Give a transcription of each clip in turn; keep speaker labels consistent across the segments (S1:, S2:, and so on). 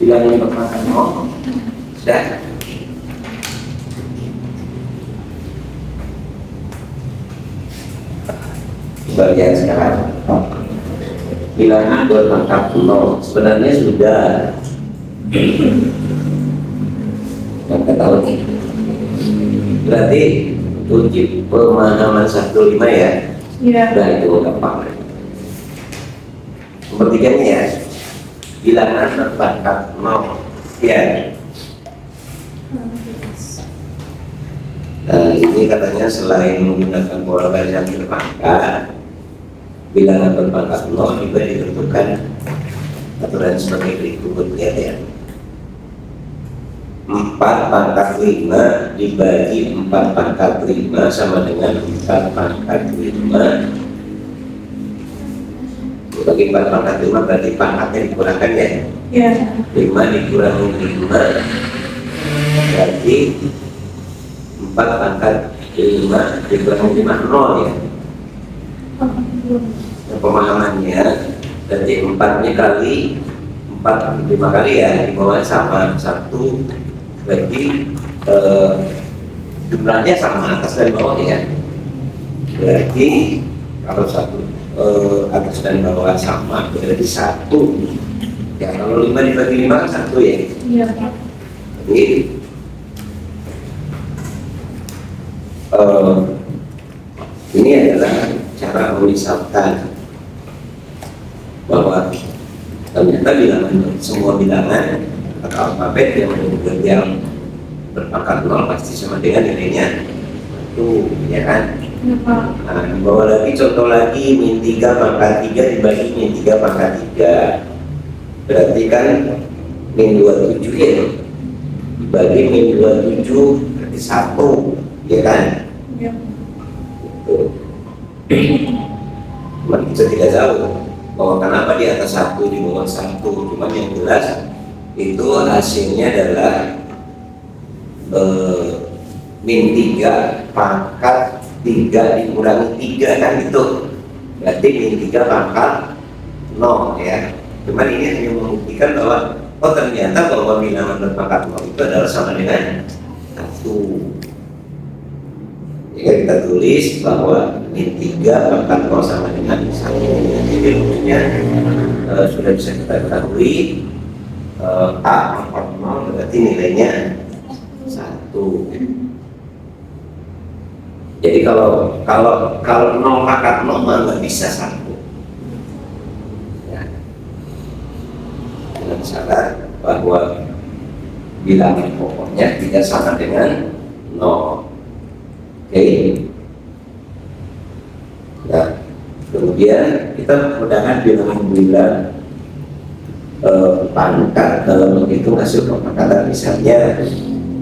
S1: bilangan berpangkat 0. Sudah. Coba lihat sekarang. Bilangan berpangkat 0 sebenarnya sudah yang ketahui. Berarti uji pemahaman 15 ya.
S2: Iya.
S1: Nah itu gampang. Nomor 3 nya ya, bilangan berpangkat 0 ya. Nah, ini katanya selain menggunakan pola baris yang berpangkat, bilangan berpangkat 0 juga ditentukan aturan sebagai berikut ya. 4 pangkat 5 dibagi 4 pangkat 5 sama dengan 4 pangkat 5 dibagi 4 pangkat 5 berarti pangkatnya dikurangkan ya.
S2: Iya.
S1: 5 dikurangi 5 berarti 4 pangkat 5 dikurangi 5 0 ya. Nah, pemahamannya berarti 4 nya kali 4 5 kali ya, di bawah sama 1 berarti jumlahnya sama atas dan bawah ya. Berarti kalau atas dan bawah sama berarti 1 ya. Kalau 5 dibagi 5 kan 1 ya.
S2: Iya, Pak.
S1: Jadi ini adalah cara memisalkan bahwa ternyata bilangan, semua bilangan atau alfabet yang berpangkat 0 pasti sama dengan nilainya 1 ya kan.
S2: Iya, Pak.
S1: Nah, di bawah lagi contoh lagi min 3 pangkat 3 dibagi min 3 pangkat 3 berarti kan min 27 ya, dibagi min 27 berarti 1 ya kan.
S2: Iya.
S1: Cuman kita tidak tahu bahwa kenapa di atas 1 di bawah 1, cuman yang jelas itu hasilnya adalah min 3 pangkat 3 dikurangi 3 kan itu berarti min 3 pangkat 0 ya. Cuman ini hanya membuktikan bahwa oh ternyata bahwa bilangan berpangkat 0 itu adalah sama dengan 1. Jika kita tulis bahwa min 3 pangkat 0 sama dengan 1. Jadi maksudnya sudah bisa kita ketahui A pangkat 0 berarti nilainya 1. Jadi kalau 0 pangkat 0 mah nggak bisa 1 ya. Dengan syarat bahwa bilangan pokoknya tidak sama dengan 0. Oke. Nah, kemudian kita menggunakan bilangan bulan pangkat dalam menghitung hasil pemangkatan. Misalnya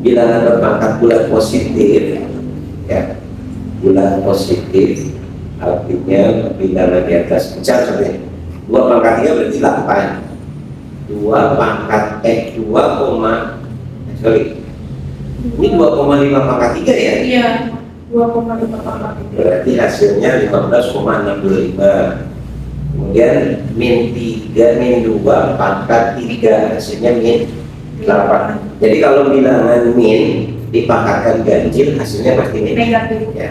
S1: bilangan berpangkat bulan positif ya, bulan positif artinya bilangan di atas pecah sebenarnya 2 pangkat 3 berarti 8. 2 pangkat 2, sorry ini 2,5 pangkat 3 ya.
S2: Iya. 2,5 pangkat 3.
S1: Berarti hasilnya 15,65. Kemudian min 3 min 2 pangkat 3 hasilnya min 8. Jadi kalau bilangan min dipangkatkan ganjil hasilnya pasti min
S2: Negatif
S1: ya.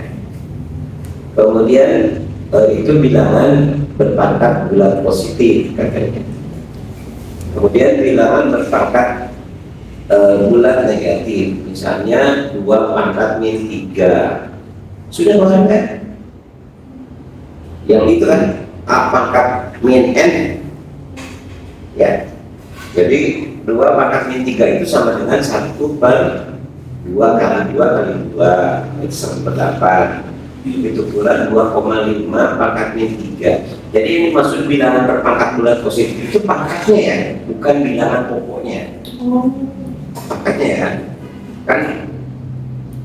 S1: Kemudian itu bilangan berpangkat bulan positif katanya. Kemudian bilangan berpangkat bulan negatif, misalnya 2 pangkat min 3 sudah paham kan? Yang itu kan A pangkat min N ya. Jadi 2 pangkat min 3 itu sama dengan 1 per 2 kali 2 kali 2 itu sama 8. Itu pula 2,5 pangkat min 3. Jadi ini maksud bilangan berpangkat bulan positif itu pangkatnya ya, bukan bilangan pokoknya.
S2: Oh.
S1: Pangkatnya ya kan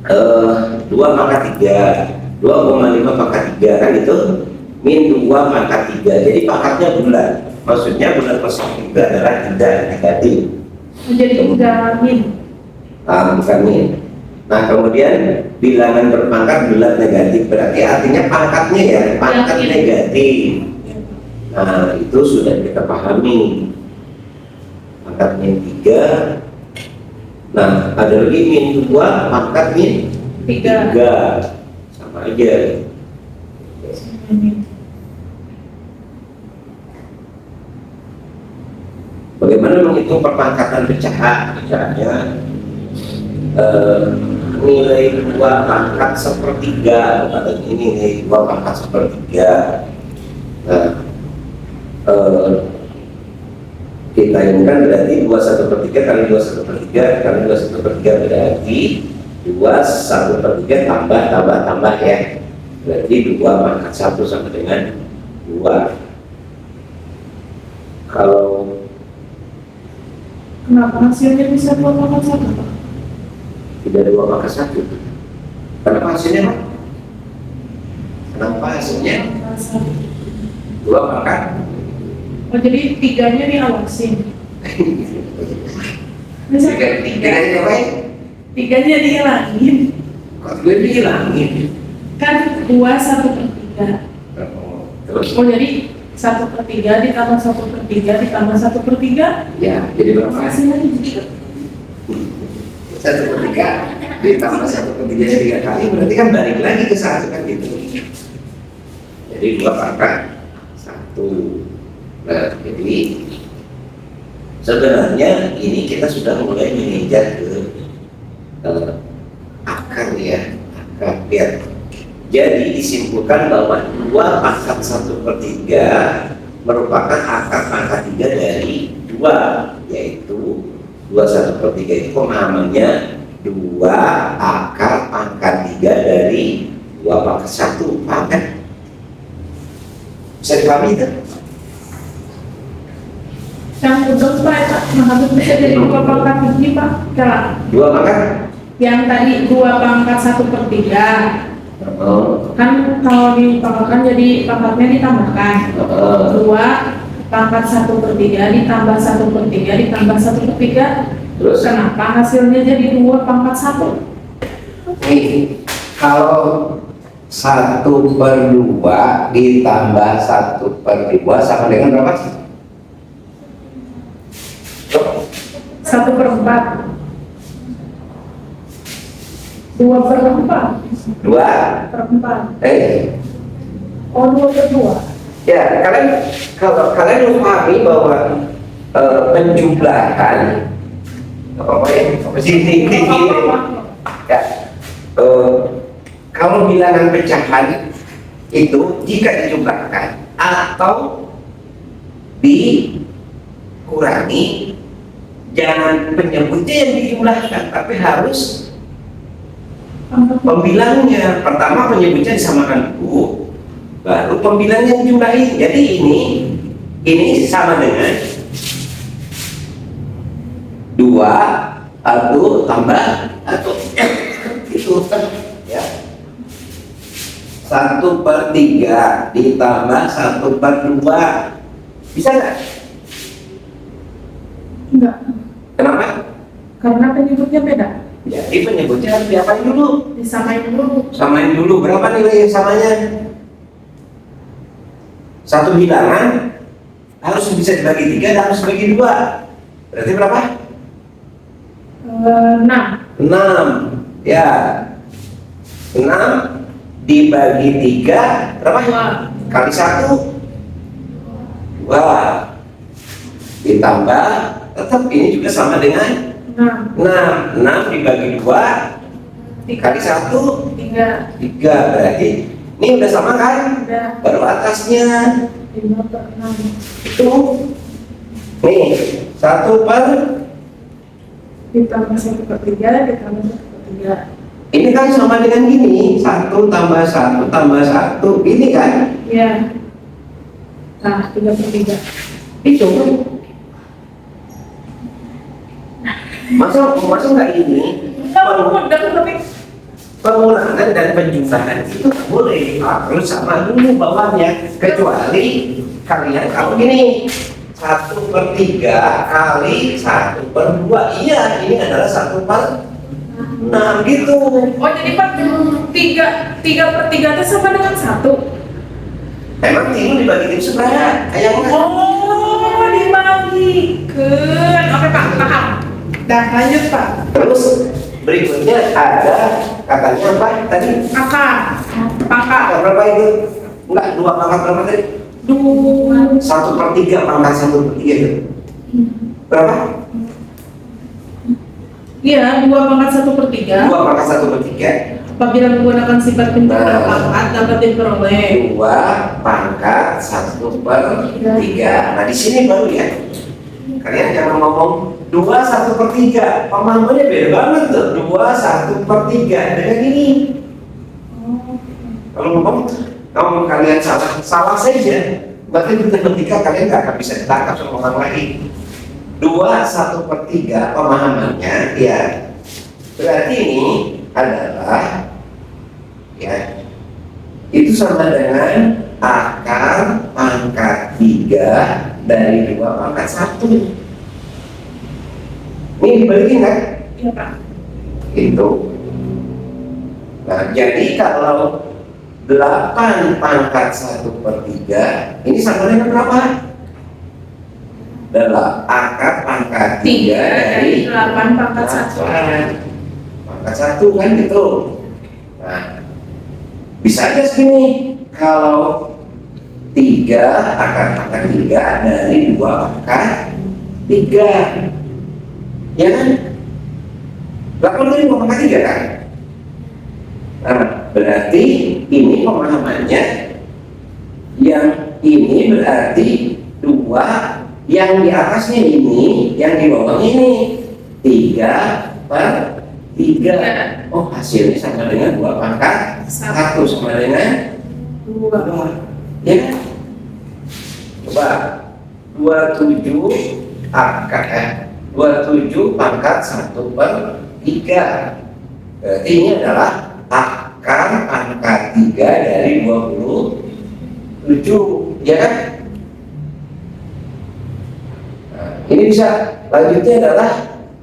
S1: 2 pangkat 3 2,5 pangkat 3 kan itu min 2 pangkat 3. Jadi pangkatnya bulan, maksudnya bulan positif itu adalah tidak negatif
S2: Menjadi 3 min.
S1: bukan min. Nah kemudian bilangan berpangkat bulan negatif berarti artinya pangkatnya ya pangkat negatif. Nah itu sudah kita pahami. pangkat min 3. Nah, ada lagi min 2 pangkat min 3. Sama aja. Bagaimana menghitung perpangkatan pecahan? Misalnya nilai 2 pangkat sepertiga, atau ini nilai 2 pangkat sepertiga. Nah, kita ini kan berarti 2/1/3 kali 2/1/3 kali 2/1/3 berarti 2/1/3 tambah ya. Berarti 2 pangkat 1 sama dengan 2. Kalau
S2: Kenapa hasilnya bisa 2 pangkat 1?
S1: tidak 2 pangkat 1, kenapa hasilnya Pak? Kenapa hasilnya 2 pangkat?
S2: Oh, jadi 3-nya diawasin. Bisa
S1: 3-nya ngapain?
S2: 3-nya dihilangin.
S1: Kok gue dihilangin?
S2: Kan 2/1/3.
S1: Terus?
S2: Oh, jadi 1/3 ditambah 1/3 ditambah 1/3.
S1: Ya, jadi berapa?
S2: Hasilnya gitu.
S1: 1/3 ditambah 1/3 3 kali, berarti kan balik lagi ke 1 kan gitu. Jadi 2 pangkat 1. Nah, jadi sebenarnya ini kita sudah mulai menginjak ke akar ya, akar biar. Jadi disimpulkan bahwa 2 pangkat 1/3 merupakan akar pangkat 3 dari 2, yaitu 2/1/3 itu pemahamannya 2 akar pangkat 3 dari 2 pangkat 1, paham kan? Bisa dipahami itu?
S2: Yang betul Pak, harus bisa jadi 2 pangkat 3 Pak. Kalau
S1: 2 pangkat?
S2: yang tadi 2 pangkat 1/3 kan kalau dipangkatkan jadi pangkatnya ditambahkan 2 pangkat 1/3 ditambah 1/3 ditambah 1/3.
S1: Terus?
S2: Kenapa hasilnya jadi 2 pangkat 1?
S1: Nih, kalau 1/2 ditambah 1/2 sama dengan berapa?
S2: 1/4. 2/4.
S1: 2.
S2: 4. Oh, 2/2.
S1: Ya, kalau kalian memahami bahwa penjumlahan apa sih ini ya, kalau bilangan pecahan itu jika dijumlahkan atau dikurangi, jangan penyebutnya yang dijumlahkan, tapi harus pembilangnya. Pertama penyebutnya disamakan dulu, baru pembilangnya dijumlahin. Jadi ini sama dengan 2 atau tambah atau itu ya, 1/3 ditambah 1/2 bisa nggak?
S2: Enggak.
S1: Kenapa?
S2: Karena penyebutnya beda.
S1: Jadi penyebutnya harus diapain dulu?
S2: Disamain dulu.
S1: Samain dulu. Berapa nilai yang samanya? Satu bilangan harus bisa dibagi 3 dan harus dibagi 2. Berarti berapa?
S2: 6.
S1: 6. Ya. 6 dibagi 3 berapa?
S2: 2.
S1: Kali 1 2. Ditambah tetap ini juga sama dengan
S2: 6.
S1: 6 dibagi 2 kali 1
S2: 3.
S1: 3. Berarti ini udah sama kan?
S2: Udah.
S1: Baru atasnya
S2: 5/6.
S1: itu nih 1/,
S2: Ditambah 1/3 ditambah 1/3.
S1: ini kan sama dengan gini, 1 tambah 1 tambah 1 ini kan?
S2: Ya. Nah, 3/3.
S1: Itu masa nggak ini pengulangan dan penjumlahan itu nggak boleh, harus sama dulu bawahnya, kecuali kalian kalau ini 1/3 kali 1/2, iya ini adalah 1/6 gitu.
S2: Oh, jadi Pak, 3/3 itu sama dengan 1.
S1: Emang ini dibagi tim seberapa? Ayang
S2: Oh, dibagikan. Oke, Dah lanjut Pak.
S1: Terus berikutnya ada katanya apa tadi?
S2: Akar. Pangkat.
S1: Pangkat berapa itu? Enggak, 2 pangkat berapa tadi? 1/3 pangkat 1/3 itu. Berapa?
S2: Iya, 2/1/3.
S1: 2 pangkat 1/3.
S2: Apabila menggunakan sifat pencipta pangkat dapat diperoleh
S1: 2 pangkat 1/3. Nah di sini baru ya. Kalian jangan ngomong 2 1/3. Pemahamannya beda banget tuh. 2 1/3 dengan ini. Kalau ngomong kalian salah saja. Berarti ketika kalian nggak akan bisa ditangkap sama orang lain. 2 1/3 pemahamannya ya. Berarti ini adalah ya itu sama dengan akar pangkat 3 dari 2 pangkat 1. Ini dibalikin kan?
S2: Iya Pak.
S1: Itu. Nah jadi kalau 8 pangkat 1/3 ini sama dengan berapa? Adalah akar pangkat 3 dari
S2: 8 pangkat 1.
S1: pangkat 1 kan gitu. Nah bisa aja segini, kalau 3 akar pangkat 3 dari 2 pangkat 3 ya kan? 8 dari 2 pangkat 3 kan? Nah berarti ini pemahamannya, yang ini berarti 2, yang di atasnya ini, yang di bawahnya ini 3/3. Oh hasilnya sama dengan 2 pangkat 1 sama dengan 2. Ya kan? Coba 27 27 pangkat 1/3. Berarti ini adalah akar pangkat 3 dari 27. Ya kan? Ini bisa lanjutnya adalah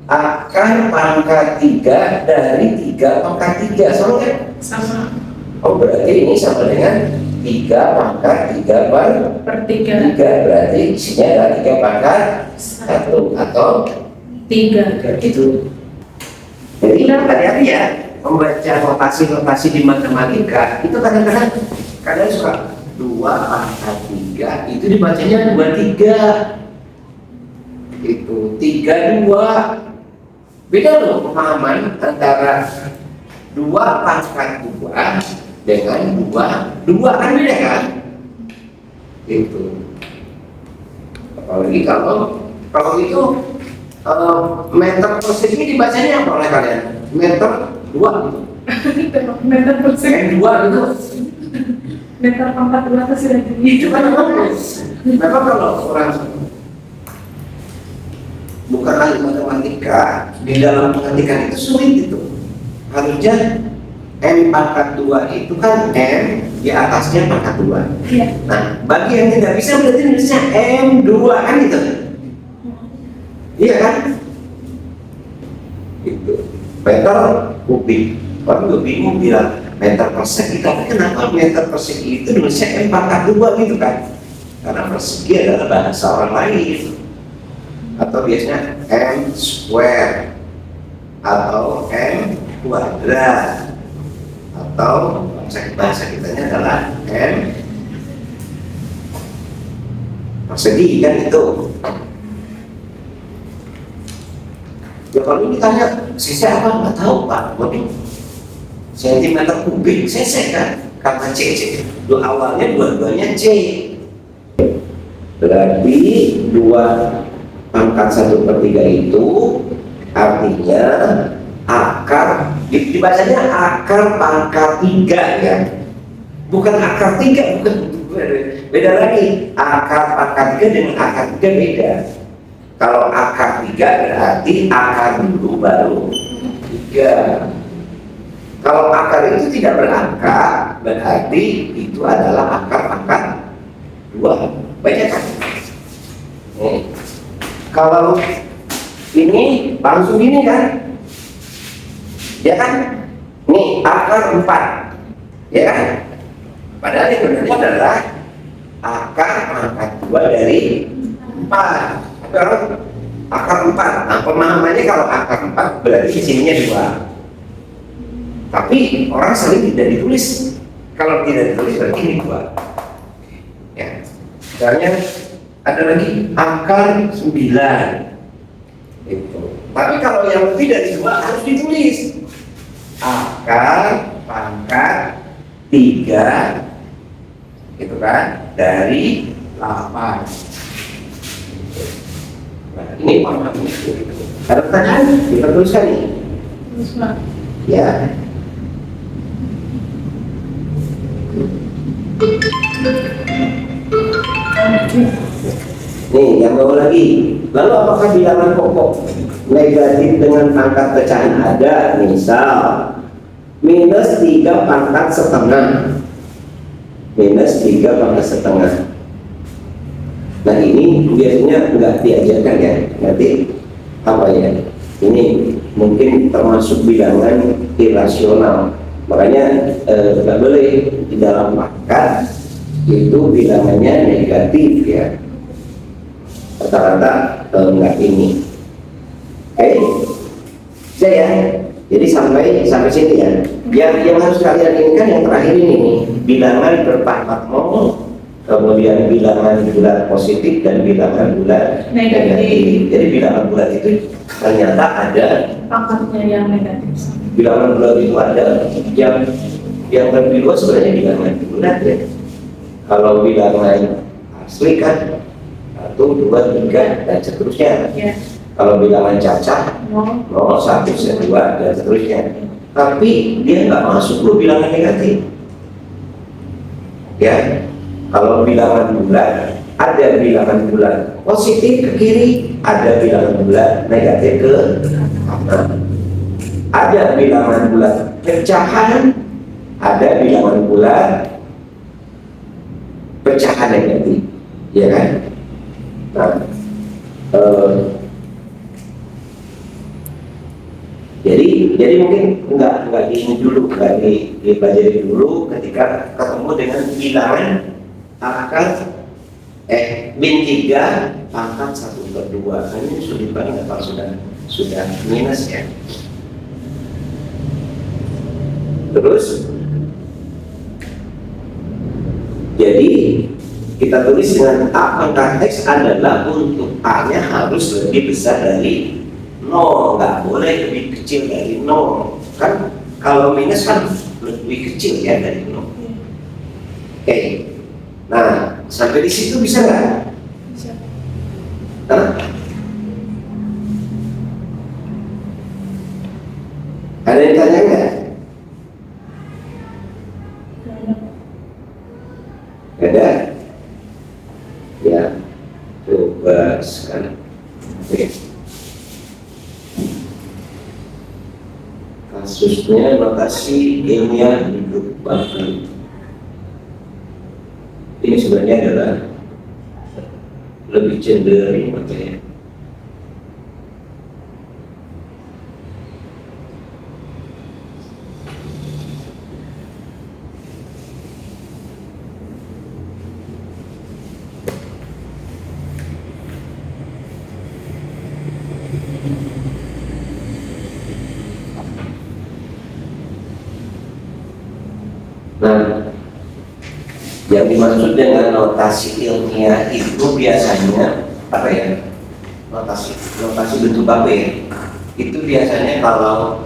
S1: akar pangkat 3 dari 3 pangkat 3 sama kan?
S2: Sama.
S1: Oh berarti ini sama dengan 3 pangkat 3/3. Berarti isinya adalah 3 pangkat 1 atau
S2: 3.
S1: Itu. Jadi hati-hati ya membaca notasi-notasi di matematika itu kadang-kadang kalian suka 2 pangkat 3 itu dibacanya 23. Itu 3/2. Beda loh pemahaman antara 2 pangkat 2 dengan 2 kan beda kan? Itu. Apalagi kalau itu meter persegi dibacanya apa oleh kalian? Meter 2 gitu.
S2: Meter persegi.
S1: M2 gitu.
S2: Meter pangkat 2 itu sudah jadi.
S1: Itu kan memang kalau orang bukan ahli matematika di dalam mengartikan itu sulit itu. Harusnya M pangkat 2 itu kan M di atasnya pangkat 2.
S2: Iya.
S1: Nah bagi yang tidak bisa berarti nulisnya M2 kan gitu. Iya kan? Itu meter kubik. Orang juga bingung bilang meter persegi, tapi kenapa meter persegi itu nulisnya M pangkat 2 gitu kan? Karena persegi adalah bahasa orang lain. Atau biasanya M square atau M kuadrat atau bahasa kitanya adalah M persegi kan itu. Ya kalau ditanya cc apa nggak tahu Pak, waduh sentimeter kubik cc kan kata cc. Awalnya dua-duanya c. Berarti 2 pangkat 1/3 itu artinya akar dibacanya akar pangkat 3 ya, bukan akar 3, bukan, beda lagi. Akar pangkat 3 dengan akar 3 beda. Kalau akar 3 berarti akar dulu baru 3. Kalau akar itu tidak berangka berarti itu adalah akar pangkat 2. Banyak kan? Kalau ini langsung gini kan? Ya kan? Nih akar 4. Ya kan? Padahal yang benarnya adalah akar pangkat 2 dari 4. Tapi orang akar 4. Nah, pemahamannya kalau akar 4 berarti sininya 2. Tapi orang sering tidak ditulis. Kalau tidak ditulis berarti ini 2. Ya. Misalnya ada lagi akar 9. Itu. Tapi kalau yang lebih dari 2 harus ditulis. Akar pangkat 3 gitu kan, dari 8. Nah, ini pemahamannya. Ada pertanyaan? Kita tuliskan nih.
S2: Terus Pak.
S1: Ya. Nih, yang bawah lagi. Lalu apakah bilangan pokok negatif dengan pangkat pecahan ada? Misal minus 3 pangkat setengah. Minus 3 pangkat setengah. Nah, ini biasanya nggak diajarkan ya. Nanti apa ya? Ini mungkin termasuk bilangan irasional. Makanya nggak boleh di dalam pangkat itu bilangannya negatif ya. Rata-rata nggak ini. Ya. Jadi sampai sini ya. Yang harus kalian inginkan yang terakhir ini nih, bilangan berpangkat nol, kemudian bilangan bulat positif dan bilangan bulat negatif. Jadi bilangan bulat itu ternyata ada
S2: Pangkatnya yang negatif.
S1: bilangan bulat itu ada yang lebih luas sebenarnya bilangan bulat ya. Kalau bilangan asli kan 1, 2, 3 dan seterusnya.
S2: Ya.
S1: Kalau bilangan cacat 0, 1, 2 dan seterusnya. Tapi dia nggak masuk ke bilangan negatif. Ya, kalau bilangan bulat ada bilangan bulat positif ke kiri, ada bilangan bulat negatif ke kanan. Ada bilangan bulat pecahan, ada bilangan bulat pecahan negatif, ya kan? Nah, jadi mungkin nggak ini dulu, nggak dipelajari dulu ketika ketemu dengan bilangan akar min 3 pangkat 1/2. Kan ini sudah paling apa sudah minus ya. Terus jadi kita tulis dengan A pangkat X adalah untuk A-nya harus lebih besar dari 0, nggak boleh lebih kecil dari 0. Kan kalau minus kan lebih kecil ya dari 0. Oke. Nah, sampai di situ bisa nggak?
S2: Bisa.
S1: Hah? Ada yang tanya nggak? Ada? Ya, coba sekarang. Oke. Kasusnya notasi ilmiah hidup baku. Ini sebenarnya adalah lebih cenderung makanya. Nah, yang dimaksud dengan notasi ilmiah itu biasanya apa ya? Notasi bentuk apa ya? Itu biasanya kalau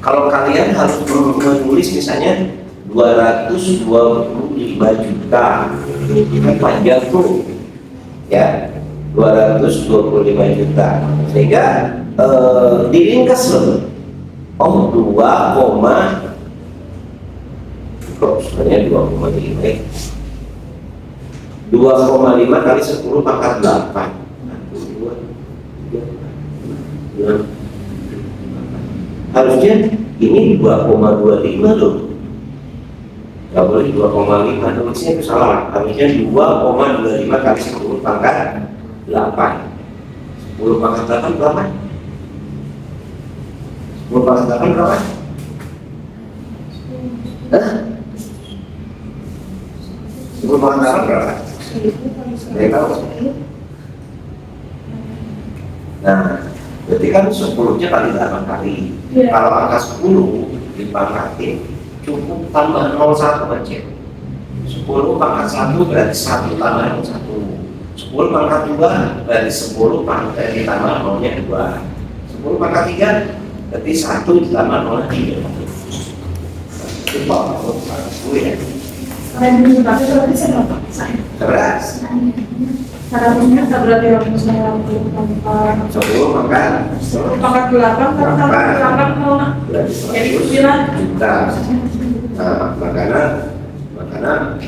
S1: kalian harus menulis misalnya 225 juta, itu panjang tuh, ya 225 juta, sehingga diringkas loh. Oh 2, sebenarnya 2,5 kali 10 pangkat 8. 6. Harusnya ini 2,25 loh. Gak boleh 2,5, nulisnya itu salah. Harusnya 2,25 kali 10 pangkat 8. 10 pangkat 8 berapa? 10 pangkat 8 berapa? Hah? 10 pangkat 8 berapa? Saya tahu. Nah, berarti kan 10-nya kali 8 kali.
S2: Iya.
S1: Kalau angka 10 dipangkatin, cukup tambah 01 aja. 10 pangkat 1 berarti 1 tambah 01. 10 pangkat 2 berarti 10 pangkat ditambah 0-nya 2. 10 pangkat 3 berarti 1 ditambah 0-nya 3. Itu pangkat 10 ya.
S2: Kalian dulu tapi berarti saya nggak paksa.
S1: 11.
S2: Caranya nggak berarti waktu saya waktu pangkat
S1: 10 pangkat
S2: 8 kan tambah 8 mau
S1: berarti
S2: jadi
S1: 100
S2: 9.
S1: juta. Nah, makanya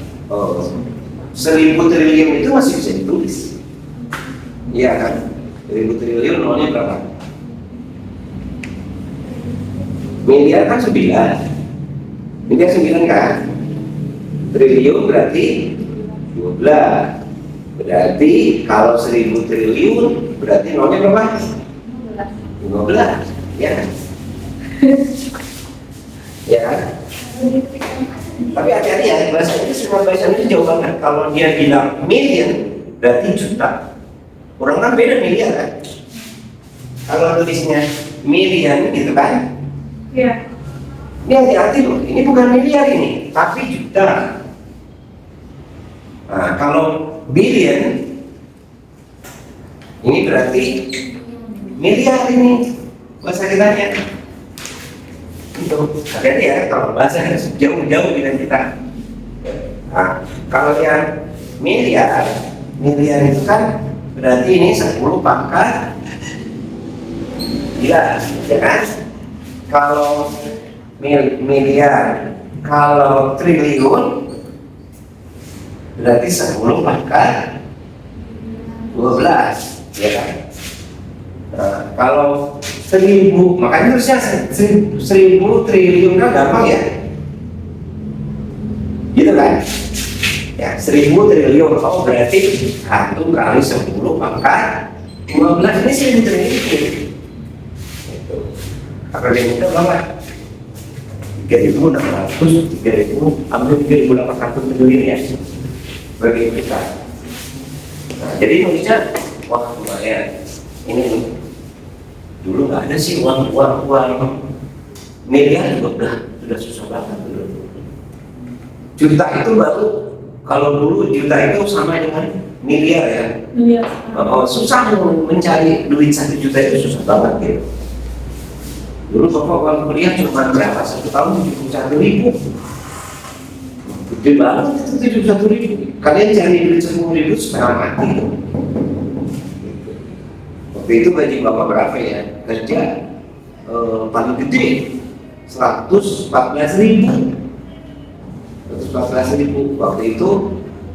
S1: 1000 triliun itu masih bisa ditulis. Iya kan? 1000 triliun nolnya berapa? Miliar kan 9. Miliar 9 kan? Triliun berarti 12. Berarti kalau 1000 triliun berarti nolnya berapa? 15. Ya kan? Ya kan? Tapi hati-hati ya, bahasa itu semua bahasa itu jauh banget. Kalau dia bilang million, berarti juta. Orang kan beda miliar kan? Kalau tulisnya million gitu kan?
S2: Iya.
S1: Ini hati-hati loh, ini bukan miliar ini, tapi juta. Nah, kalau billion, ini berarti miliar ini bahasa kitanya. Itu hati-hati ya, kalau bahasa jauh-jauh dengan kita. Nah, kalau yang miliar itu kan berarti ini 10 pangkat 3, ya kan? Kalau miliar, kalau triliun berarti 10 pangkat 12, ya kan? Nah, kalau 1000, makanya terusnya 1000 triliun kan gampang ya, gitu kan? Ya, 1000 triliun, oh berarti 1 kali 10 pangkat 12 ini 1000 triliun. Itu. Apa yang itu berapa? 3.600, 3.000, ambil 3.800 triliun ya, bagi kita. Nah, jadi Indonesia, wah lumayan. Ini nih, dulu nggak ada sih uang miliar juga sudah susah banget dulu. Juta itu baru, kalau dulu juta itu sama dengan miliar ya.
S2: Iya.
S1: Susah mencari duit 1 juta itu susah banget gitu. Dulu bapak uang kuliah cuma berapa? 1 tahun 71.000. Gede banget itu 71.000. Kalian cari duit 10.000 setengah mati. Waktu itu gaji bapak berapa ya? Kerja paling gede 114.000. 114.000. Waktu itu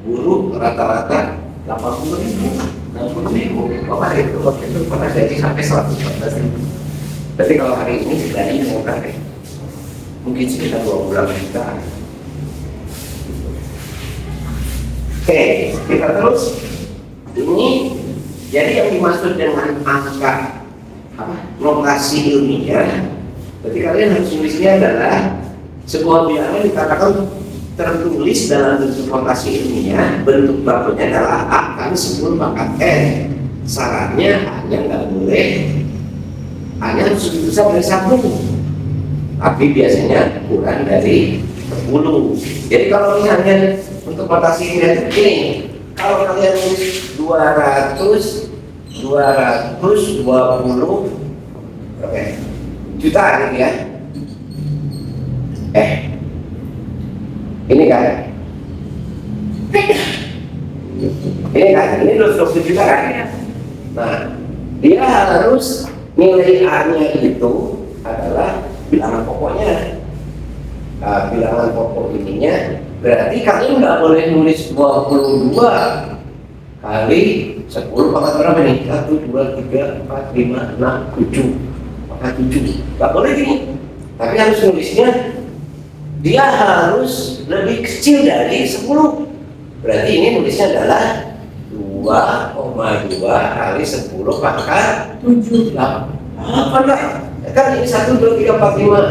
S1: buruh rata-rata 80.000, 60.000. Bapak itu waktu itu pernah gaji sampai 114.000. Tapi kalau hari ini gajinya mau berapa? Mungkin sekitar 20 juta. Oke, kita terus. Ini jadi yang dimaksud dengan angka notasi ilmiah, berarti kalian harus tulisnya adalah sebuah bilangan dikatakan tertulis dalam bentuk notasi ilmiah, bentuk bakunya adalah A kali 10 pangkat N. Syaratnya hanya nggak boleh hanya harus lebih besar dari 1, tapi biasanya kurang dari 10. Jadi kalau misalnya untuk notasi ilmiah ini, kalau kalian tulis 220 juta gitu ya, ini kan, ini 20 juta kan. Nah, dia harus nilai A-nya itu adalah bilangan pokoknya. Nah, bilangan pokok ininya berarti kalian nggak boleh nulis 22 kali 10 pangkat berapa nih? 1, 2, 3, 4, 5, 6, 7 pangkat 7. Nggak boleh gini. Tapi harus nulisnya dia harus lebih kecil dari 10. Berarti ini nulisnya adalah 2,2 kali 10 pangkat 7. Apa enggak? Kan ini 1, 2, 3, 4, 5,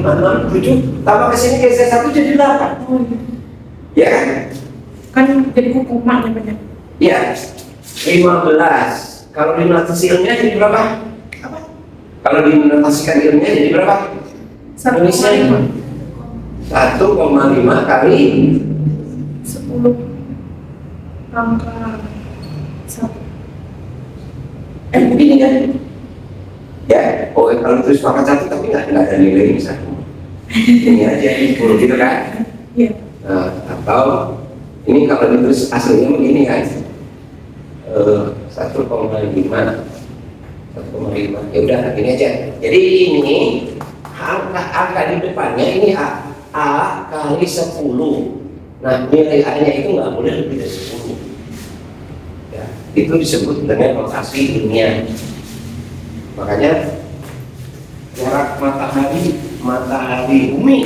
S1: 6, 7 tambah ke sini geser 1 jadi 8. Ya kan?
S2: Kan jadi hukuman namanya.
S1: Ya, 15 Kalau dinotasi ilmiah jadi berapa? Apa? Kalau dinotasikan ilmiah jadi berapa?
S2: 1,5
S1: 1,5 kali
S2: 10 pangkat 1.
S1: begini kan? Ya, oh kalau tulis pangkat 1 tapi nggak ada nilai ini 1. Ini aja 10 gitu kan?
S2: Iya.
S1: Nah, atau ini kalau ditulis aslinya begini kan? 1,5 ya udah ini aja. Jadi ini angka di depannya ini A kali 10. Nah, nilai A-nya itu nggak boleh lebih dari 10. Ya, itu disebut dengan notasi ilmiah. Makanya jarak matahari bumi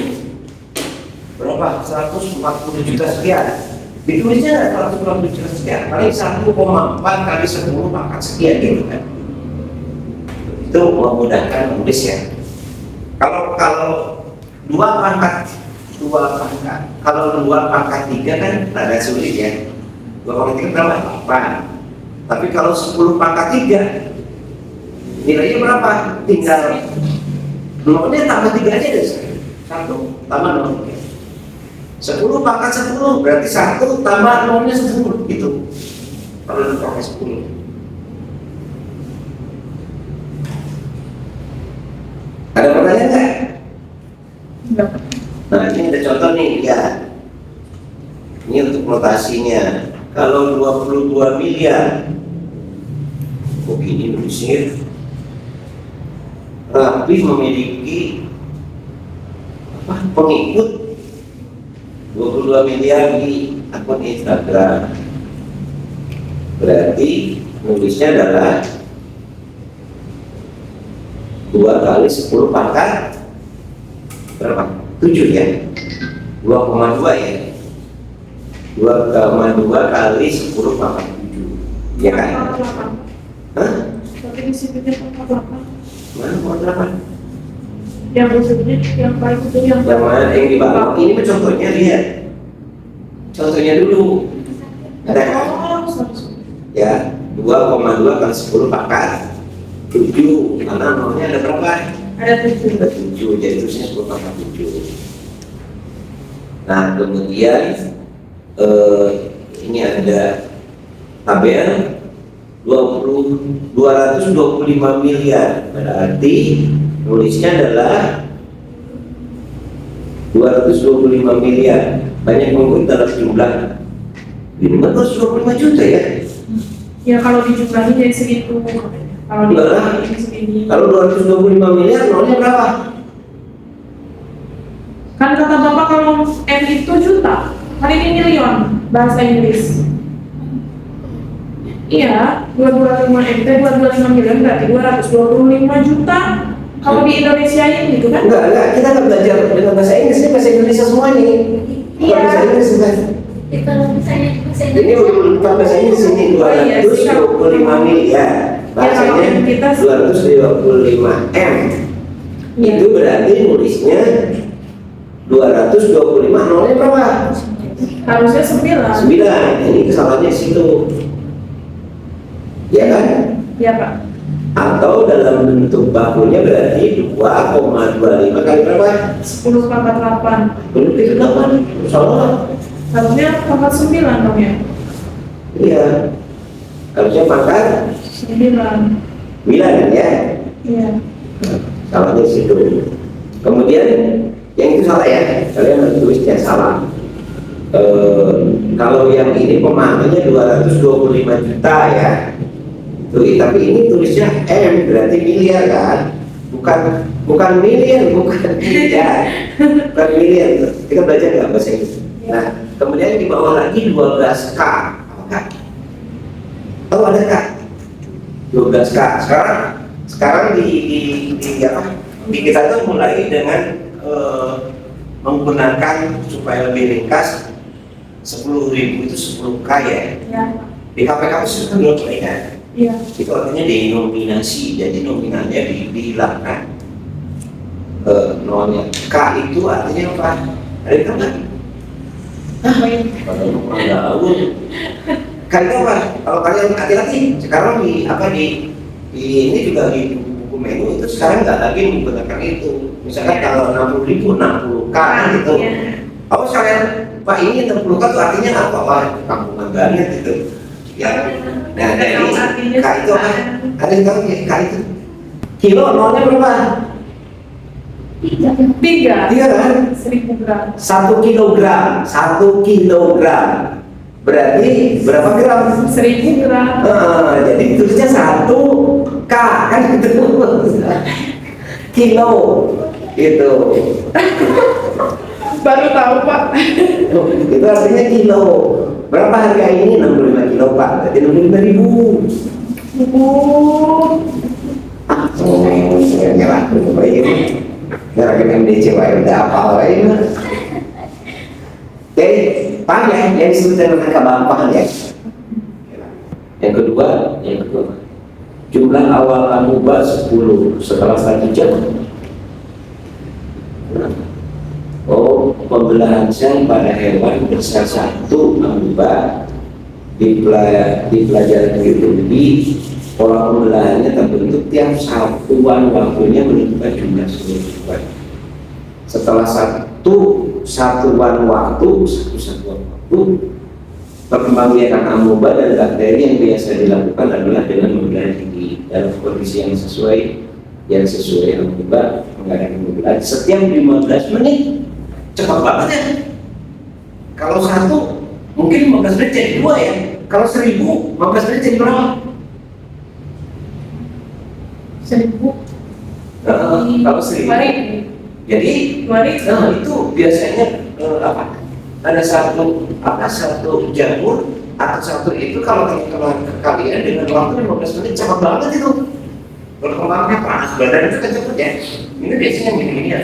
S1: berapa? 140 juta sekian. Ditulisnya 140 juta sekian. Paling 1,4 kali 10 pangkat sekian gitu kan. Itu memudahkan menulis ya. Kalau dua pangkat, kalau 2 pangkat 3 kan agak sulit ya. 2 pangkat 3 berapa? 8. Tapi kalau 10 pangkat 3 nilainya berapa? Tinggal nolnya tambah 3 aja deh. 1 tambah 0. 10 pangkat 10 berarti 1 tambah 0-nya 10 gitu. Kalau pakai 10. Ada pertanyaan nggak?
S2: Enggak.
S1: Nah ini ada contoh nih ya. Ini untuk notasinya. Kalau 22 miliar, begini nulisnya. Rapi memiliki pengikut 22 miliar di akun Instagram. Berarti nulisnya adalah 2 kali 10 pangkat berapa? 7 ya? 2,2 ya? 2,2 kali 10 pangkat 7 ya kan? Hah?
S2: Tapi di sini dia pangkat 8.
S1: Mana pangkat 8?
S2: Yang maksudnya yang paling itu yang
S1: mana yang di bawah? Ini contohnya lihat. Contohnya dulu. Ada kan? Ya, 2,2 kali 10 pangkat 7. Karena nolnya ada berapa?
S2: ada 7.
S1: 7, jadi terusnya 10 pangkat 7. Nah, kemudian ini ada tabel 225 miliar. Berarti nulisnya adalah 225 miliar. Banyak mengikut dalam jumlah minimal 225 juta ya.
S2: Ya kalau dijumlahin jadi segitu. Kalau dijumlahin segini.
S1: Kalau 225 miliar nolnya berapa?
S2: Kan kata Bapak kalau M itu juta, hari ini miliar bahasa Inggris. Iya, 225 M, 225 miliar berarti 225 juta. Kalau di Indonesia ini gitu kan?
S1: Enggak, kita nggak belajar dengan bahasa Inggris, ini bahasa Indonesia semua nih.
S2: Iya.
S1: Bahasa Inggris bukan?
S3: Kalau misalnya
S1: Ini bukan bahasa Inggris ini 225 miliar. Bahasanya
S2: kita
S1: 225 M.
S2: Iya.
S1: Itu berarti nulisnya 225 nolnya berapa?
S2: Harusnya 9.
S1: 9. Ini kesalahannya di situ. Ya kan?
S2: Iya Pak.
S1: Atau dalam bentuk bakunya berarti 2,25 kali berapa?
S2: 10 pangkat 8.
S1: Berarti 8. Salah.
S2: Harusnya pangkat 9 dong ya?
S1: Iya. Harusnya pangkat
S2: 9.
S1: 9 kan ya?
S2: Iya.
S1: Salahnya di situ. Kemudian yang itu salah ya. Kalian harus tulisnya salah. Kalau yang ini pemahamannya 225 juta ya. Tapi ini tulisnya M berarti miliar kan? Bukan miliar, bukan miliar. Bukan miliar. Kita belajar nggak bahasa Inggris? Nah, kemudian di bawah lagi 12K. Apakah? Oh ada Kak? 12K. Sekarang di apa? Di kita tuh mulai dengan menggunakan supaya lebih ringkas 10.000 itu 10K ya.
S2: Iya.
S1: Di KPK itu kan belum mulai kan?
S2: Iya.
S1: Itu artinya denominasi, jadi nominalnya dihilangkan. Nolnya K itu artinya apa? Ada yang tahu nggak?
S2: Baik.
S1: Kalau kurang gaul, Kali apa? Kalau kalian hati-hati sekarang di ini juga di buku menu itu sekarang nggak lagi menggunakan itu. Misalkan kalau 60.000 60K gitu. Awas kalian, Pak ini 60K itu artinya apa? Wah, kampungan banget gitu. Ya, nah jadi K itu apa? Ada yang tahu ya K itu? Kilo nolnya berapa?
S2: 3
S1: kan?
S2: 1000 gram.
S1: 1 kilogram, 1 kilogram. Berarti berapa gram?
S2: 1000 gram.
S1: Jadi tulisnya 1K kan gitu. Kilo gitu.
S2: Baru tahu Pak.
S1: Itu artinya kilo. Berapa harga ini? 65 kilo Pak. Berarti 65.000. Ya lah, ini. Gara-gara MDC udah apa ini? Oke, paham ya? Yang disebut dengan angka bampahan ya. Yang kedua, jumlah awal amuba 10 setelah 1 jam. Oh, pembelahan sel pada hewan besar 1 amuba di pelajaran biologi. Pola pembelahannya terbentuk tiap satuan waktunya menentukan jumlah sel. Setelah satu satuan waktu, perkembangbiakan amuba dan bakteri yang biasa dilakukan adalah dengan membelah tinggi dalam kondisi yang sesuai amuba mengadakan pembelahan setiap 15 menit. Cepat banget ya. Kalau 1 mungkin 15 menit jadi 2 ya. Kalau 1000 15 menit jadi berapa?
S2: 1000.
S1: Kalau 1000 jadi itu biasanya ada satu jamur atau satu itu kalau kalian dengan waktu 15 menit cepat banget itu. Perkembangannya panas badan itu kan cepet ya. Ini biasanya gini ya.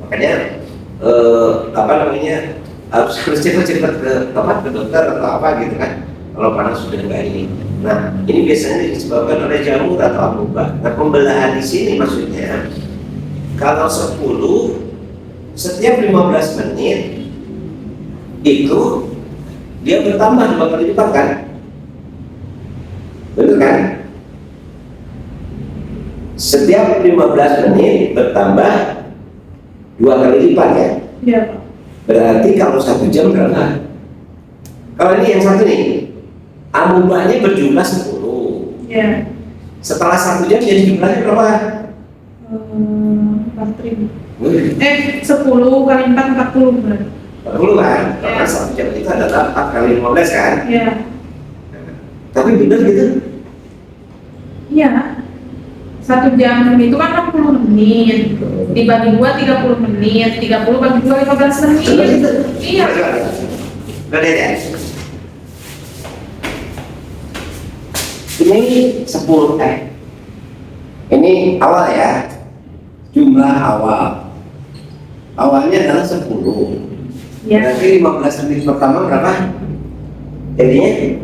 S1: Makanya harus cepat-cepat ke dokter atau apa gitu kan. Kalau panas sudah enggak ini. Nah, ini biasanya disebabkan oleh jamur atau amuba. Nah, pembelahan di sini maksudnya kalau 10 setiap 15 menit itu dia bertambah 2 kali lipat kan? Betul kan? Setiap 15 menit bertambah 2 kali lipat ya?
S2: Iya Pak.
S1: Berarti kalau 1 jam berapa? Kalau ini yang satu nih, amubanya berjumlah 10.
S2: Iya.
S1: Setelah 1 jam jadi jumlahnya berapa?
S2: 4.000. 10 kali 4 40 benar.
S1: 40 kan? Karena 1 jam itu adalah 4 kali 15 kan?
S2: Iya.
S1: Tapi benar gitu?
S2: Iya. 1 jam itu kan 60 menit. Dibagi 2 30 menit. 30 bagi 2 15 menit. Iya.
S1: Udah deh ya. Ini 10 ini awal ya. Jumlah awal. Awalnya adalah 10.
S2: Ya.
S1: Berarti 15 menit pertama berapa? Jadinya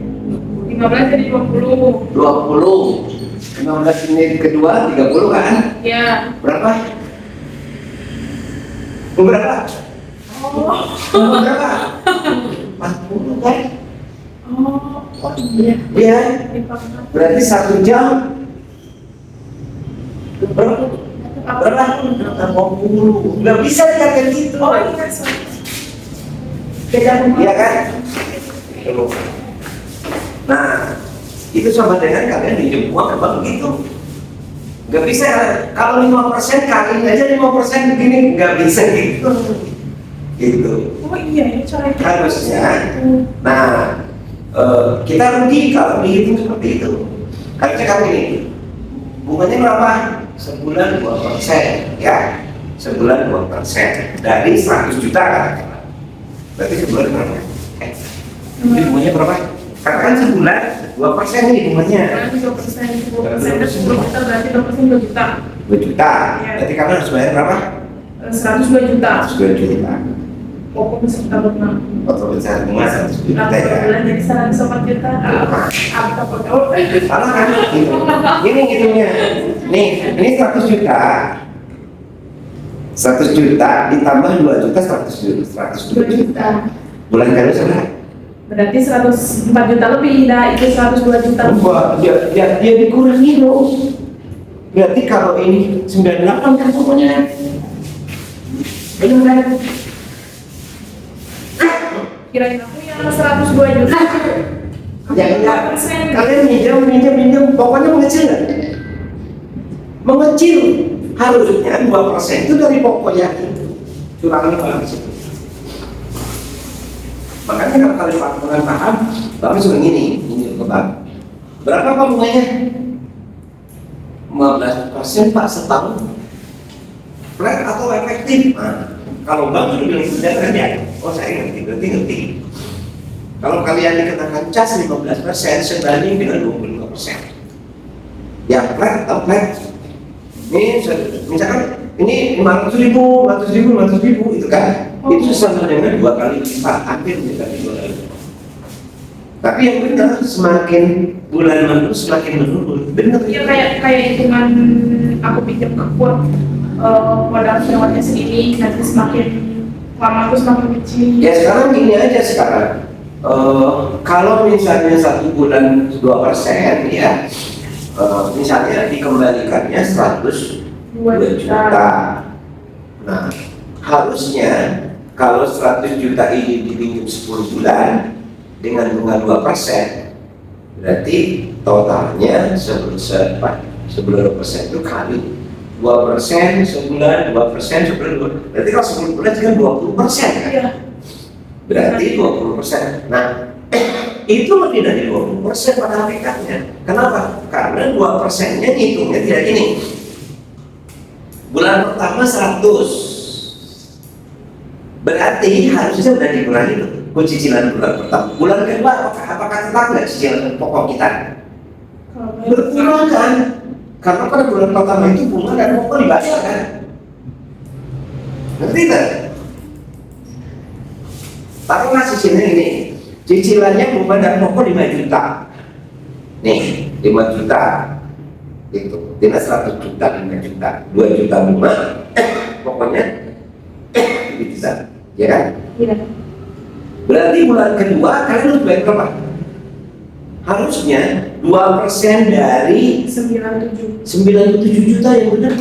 S2: 15 jadi 20.
S1: 15 menit kedua 30 kan?
S2: Ya.
S1: Berapa? Berapa? Berapa? 40 kan?
S2: Oh iya.
S1: Iya. Berarti 1 jam berapa? 80. Nggak bisa dikatakan gitu.
S2: Oh iya.
S1: Iya kan? Nah, itu sama dengan kalian hidup uang memang begitu. Nggak bisa, kalau 5% kaliin aja 5% begini, nggak bisa gitu. Gitu.
S2: Oh iya, ini cara
S1: Harusnya. Nah, kita rugi kalau dihitung seperti itu. Harusnya kamu ini bunganya berapa? Sebulan 2%, ya. Sebulan 2% dari 100 juta kan? Berarti sebulan berapa? Jadi bunganya berapa? Katakan sebulan 2% nih bunganya.
S2: 2%, 10 juta berarti 2% 2 juta.
S1: 2 juta.
S2: Ya.
S1: Berarti kamu harus bayar berapa?
S2: 102 juta.
S1: 102 juta.
S2: Pokoknya sekitar bunga.
S1: Atau besar bunga 102 juta
S2: Nah,
S1: ya.
S2: bulan jadi 104 juta. Apa betul?
S1: Salah kan? Ini hitungnya. Nih, ini 100 juta. 100 juta ditambah 2 juta 102
S2: 2 juta.
S1: Bulan kali berapa?
S2: Berarti 104 juta lebih, dah itu 102 juta.
S1: Wah, dia dikurangi loh. Berarti kalau ini 98 kan pokoknya. Benar kan?
S2: Kirain aku yang 102 juta.
S1: Ya enggak, kalian minjem, pokoknya mengecil nggak? Mengecil, harusnya 2% itu dari pokoknya itu. Curangan banget sih. Makanya kalau kalian paham, Bapak sudah ini ke Bapak. Berapa Pak bunganya? 15% Pak setahun. Flat atau efektif? Nah, kalau Bang sudah bilang sudah kan ya, oh saya ngerti. Kalau kalian dikenakan cas 15% sebanding dengan 25%. Ya flat atau flat? Ini misalkan ini 500 ribu itu kan? Itu sama dengan 2 kali lipat, hampir menjadi 2 kali lipat. Tapi yang benar semakin bulan lalu semakin menurun, benar?
S2: Ya kayak hitungan aku pinjam ke Kur, modal sewanya segini, nanti semakin lama aku semakin kecil.
S1: Ya sekarang gini aja sekarang. Kalau misalnya 1 bulan 2% ya, misalnya dikembalikannya 102 juta. Nah, harusnya kalau 100 juta ini dipinjam 10 bulan dengan bunga 2%, berarti totalnya sebelum persen itu kali 2% sebulan, 2% sebulan, berarti kalau 10 bulan kan 20% kan?
S2: Iya.
S1: Berarti 20%. Nah, itu lebih dari 20% pada hakikatnya. Kenapa? Karena 2%-nya hitungnya tidak gini. Bulan pertama 100. Berarti harusnya sudah dikurangi cicilan bulan pertama. Bulan kedua apakah tetap nggak cicilan pokok kita? Berkurang kan? Karena pada bulan pertama itu bunga dan pokok dibayar kan? Ngerti nggak? Taruhlah cicilannya ini, cicilannya bunga dan pokok 5 juta. Nih, 5 juta. Itu, tidak 100 juta, 5 juta, 2 juta bunga, pokoknya bisa, ya kan?
S2: Iya.
S1: Berarti bulan kedua kalian harus bayar berapa? Harusnya 2% dari 97 juta yang benar.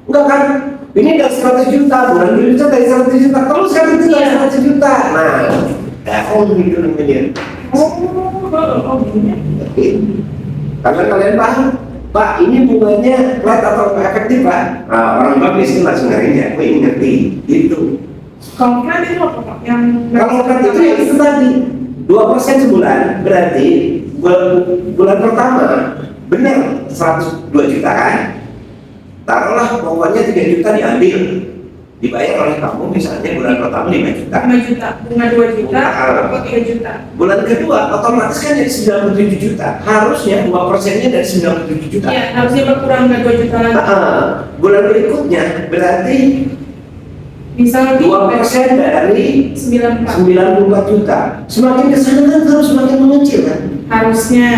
S1: Enggak kan? Ini dari 100 juta, bulan 2 juta dari 100 juta, terus kan itu dari 100 juta. Nah, gitu namanya. Karena kalian paham, Pak, ini bunganya flat atau efektif, Pak? Nah, orang bagus itu langsung nyarinya, aku ini ngerti, gitu.
S2: Kalau flat itu apa Pak?
S1: Kalau flat itu ya itu tadi 2% sebulan, berarti bulan pertama benar 102 juta kan? Taruhlah pokoknya 3 juta diambil, dibayar oleh kamu misalnya bulan pertama 5 juta.
S2: 5 juta, bunga 2 juta, pokok 3 juta.
S1: Bulan kedua otomatis kan jadi 97 juta. Harusnya 2%-nya dari 97 juta.
S2: Iya, harusnya berkurang ke 2 juta lagi.
S1: Bulan berikutnya berarti
S2: Misal
S1: 2% dari
S2: 94
S1: juta. Semakin kesana kan harus semakin mengecil kan?
S2: harusnya.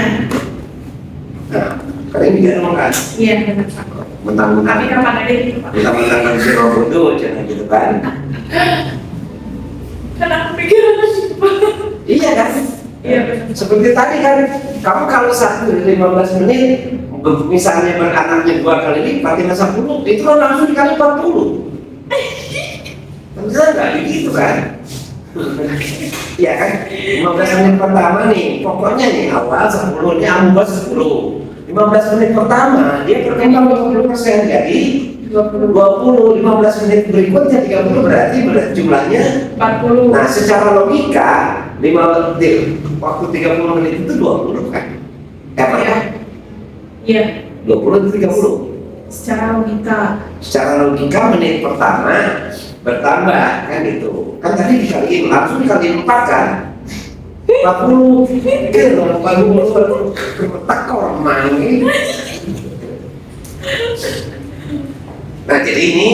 S1: Nah, kalian tidak ngomong kan?
S2: Iya, benar Pak.
S1: Mentang-mentang
S2: Tapi kapan ada gitu Pak?
S1: mentang-mentang si robot itu jangan gitu kan?
S2: Karena aku pikiran gitu Pak.
S1: Iya kan?
S2: Iya benar.
S1: Seperti tadi kan, kamu kalau 15 menit misalnya beranaknya 2 kali lipat 10, itu kan langsung dikali 40. Bisa nggak begitu kan? Ya kan? 15 menit pertama nih, pokoknya nih awal 10, ini ambas 10. 15 menit pertama dia berkembang 20%, jadi 20, 15 menit berikutnya 30, berarti jumlahnya
S2: 40.
S1: Nah, secara logika 5 waktu 30 menit itu 20 kan? Ya?
S2: Iya.
S1: 20 itu 30.
S2: Secara logika
S1: Menit pertama bertambah kan itu. Kan tadi dikaliin, langsung dikaliin 4 kan? 40 pikir dong, 40 kemetak orang main. Nah jadi ini,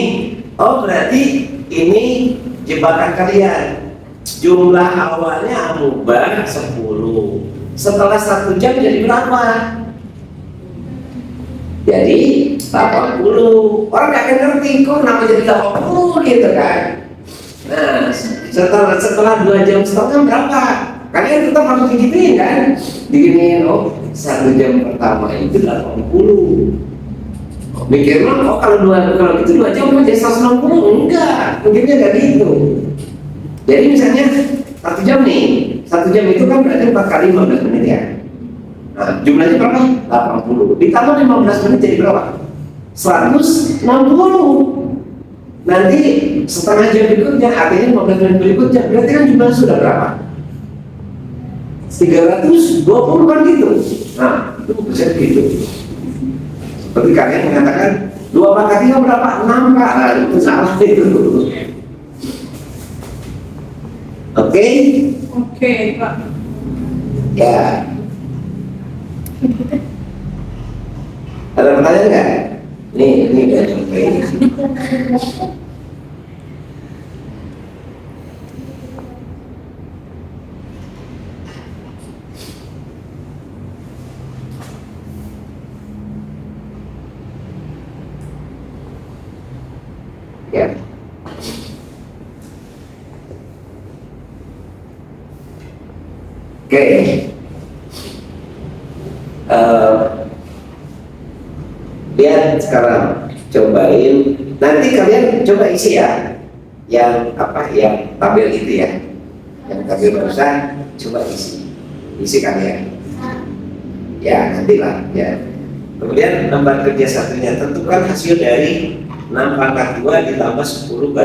S1: berarti ini jebakan kalian. Jumlah awalnya amuba 10. Setelah 1 jam jadi berapa? Jadi 80. Orang gak akan ngerti kok kenapa jadi 80 gitu kan. Nah setelah 2 jam setengah berapa? kalian tetap harus digituin kan, diginiin. Oh, 1 jam pertama itu 80. Mikirnya, oh kalau itu 2 jam aja 160. Enggak, mungkinnya nggak gitu. Jadi misalnya 1 jam nih, 1 jam itu kan berarti 4 kali 15 menit ya. Nah, jumlahnya berapa? 80. Ditambah 15 menit jadi berapa? 160. Nanti setengah jam berikutnya, artinya 15 menit berikutnya, berarti kan jumlahnya sudah berapa? 320 kan gitu. Nah, itu bisa gitu. Seperti kalian mengatakan 2 pangkat 3 berapa? 6 Pak. Nah, itu salah itu. Oke?
S2: Oke, Pak.
S1: Ya. Ada pertanyaan nggak? Ini udah sampai di sini. Ya. Oke. Lihat sekarang, cobain. Nanti kalian coba isi ya, yang apa, yang tabel itu ya, yang tabel barusan, coba isi kalian. Ya nantilah ya. Kemudian lembar kerja satunya, tentukan hasil dari 6 pangkat 2 ditambah 10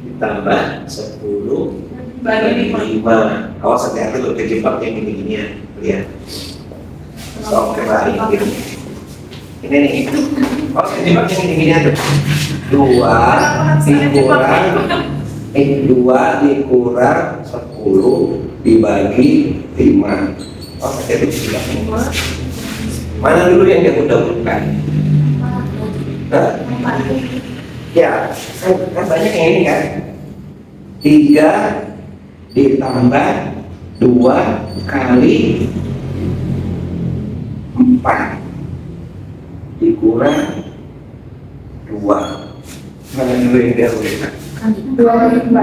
S1: ditambah 10
S2: Bagi
S1: 5. Awas hati-hati lo kejebak yang gini-ginian. Lihat. Oke, balik gitu. Ini nih. Awas kejebak yang gini-ginian tuh. 2 dikurang 10 dibagi 5. Awas hati-hati kejebak ini. Mana dulu yang dia dahulukan? Ya, kan banyak yang ini kan. 3 ditambah 2 kali 4 dikurang 2. Mana dulu yang dahulukan?
S2: 2/4.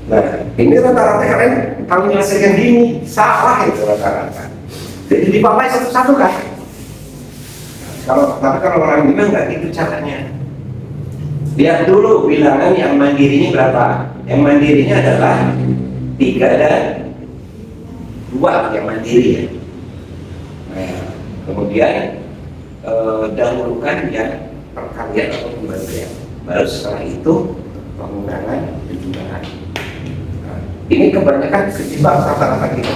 S1: Nah, ini rata-rata kalian kalau menyelesaikan gini salah itu rata-rata. Jadi dipapai satu-satu kan? Tapi kalau orang bilang nggak gitu caranya. Lihat dulu bilangan yang mandirinya berapa. Yang mandirinya adalah 3 dan 2 yang mandiri ya. Nah, kemudian dahulukan yang perkalian atau pembagian. Baru setelah itu pengurangan penjumlahan. Nah, ini kebanyakan kejebak rata-rata kita.